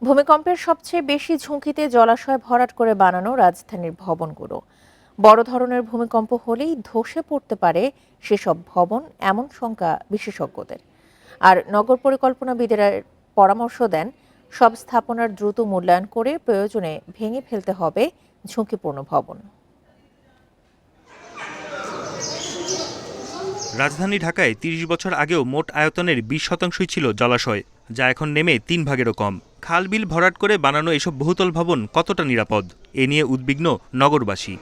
ভূমিকম্পের সবচেয়ে বেশি ঝুঁকিতে জলাশয় ভরাট করে বানানো রাজধানীর ভবনগুলো। বড় ধরনের ভূমিকম্প হলেই ধসে পড়তে পারে সেসব ভবন, এমন শঙ্কা বিশেষজ্ঞদের। আর নগর পরিকল্পনাবিদেরা পরামর্শ দেন, সব স্থাপনার দ্রুত মূল্যায়ন করে প্রয়োজনে ভেঙে ফেলতে হবে ঝুঁকিপূর্ণ ভবন। রাজধানী ঢাকায় ৩০ বছর আগেও মোট আয়তনের ২০% ছিল জলাশয়, যা এখন নেমে ৩ ভাগেরও কম। খাল বিল ভরাট করে বানানো এসব বহুতল ভবন কতটা নিরাপদ, এ নিয়ে উদ্বিগ্ন নগরবাসী।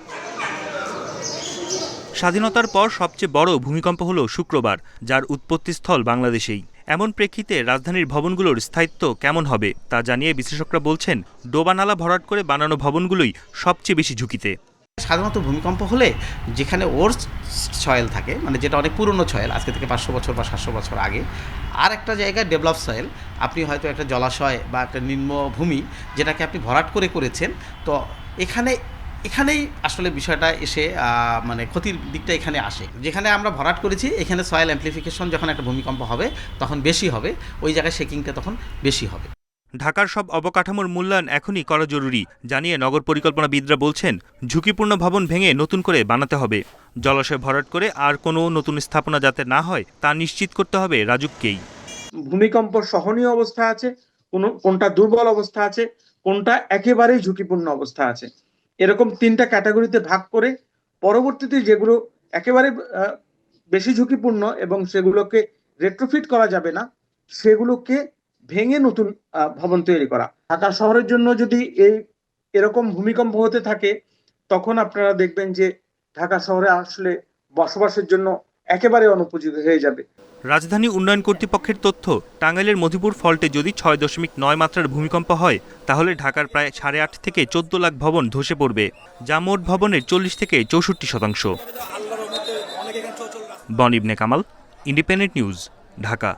স্বাধীনতার পর সবচেয়ে বড় ভূমিকম্প হলো শুক্রবার, যার উৎপত্তিস্থল বাংলাদেশেই। এমন প্রেক্ষিতে রাজধানীর ভবনগুলোর স্থায়িত্ব কেমন হবে তা জানিয়ে বিশ্লেষকরা বলছেন, ডোবানালা ভরাট করে বানানো ভবনগুলোই সবচেয়ে বেশি ঝুঁকিতে। সাধারণত ভূমিকম্প হলে যেখানে ওর সয়েল থাকে, মানে যেটা অনেক পুরনো সয়েল, আজকে থেকে 500 বছর বা 700 বছর আগে, আর একটা জায়গায় ডেভেলপ সয়েল, আপনি হয়তো একটা জলাশয় বা একটা নিম্নভূমি যেটাকে আপনি ভরাট করেছেন, তো এখানেই আসলে বিষয়টা এসে মানে ক্ষতির দিকটা এখানে আসে। যেখানে আমরা ভরাট করেছি এখানে সয়েল অ্যাম্প্লিফিকেশন যখন একটা ভূমিকম্প হবে তখন বেশি হবে, ওই জায়গায় শেকিংটা তখন বেশি হবে। ঢাকার সব অবকাঠামোর মূল্যায়ন এখনই করা জরুরি জানিয়ে নগর পরিকল্পনাবিদরা বলছেন, ঝুঁকিপূর্ণ ভবন ভেঙে নতুন করে বানাতে হবে। জলাশয় ভরাট করে আর কোনো নতুন স্থাপনা যাতে না হয় তা নিশ্চিত করতে হবে রাজুককেই। ভূমিকম্প সহনীয় অবস্থা আছে, কোনটা দুর্বল অবস্থা আছে, কোনটা একেবারেই ঝুঁকিপূর্ণ অবস্থা আছে, এরকম 3টা ক্যাটাগরিতে ভাগ করে পরবর্তীতে যেগুলো একেবারে বেশি ঝুঁকিপূর্ণ এবং সেগুলোকে রেট্রোফিট করা যাবে না, সেগুলোকে ভেঙে নতুন ভবন তৈরি করা। ঢাকা শহরের জন্য যদি এরকম ভূমিকম্প হতে থাকে, তখন আপনারা দেখবেন যে ঢাকা শহরে আসলে বসবাসের জন্য একেবারে অনুপযোগী হয়ে যাবে। রাজধানী উন্নয়ন কর্তৃপক্ষের তথ্য, টাঙ্গাইলের মধুপুর ফল্টে যদি 6.9 মাত্রার ভূমিকম্প হয়, তাহলে ঢাকার প্রায় 8.5 থেকে 14 লাখ ভবন ধসে পড়বে, যা মোট ভবনের 40 থেকে 64%। বন ইবনে কামাল, ইন্ডিপেন্ডেন্ট নিউজ, ঢাকা।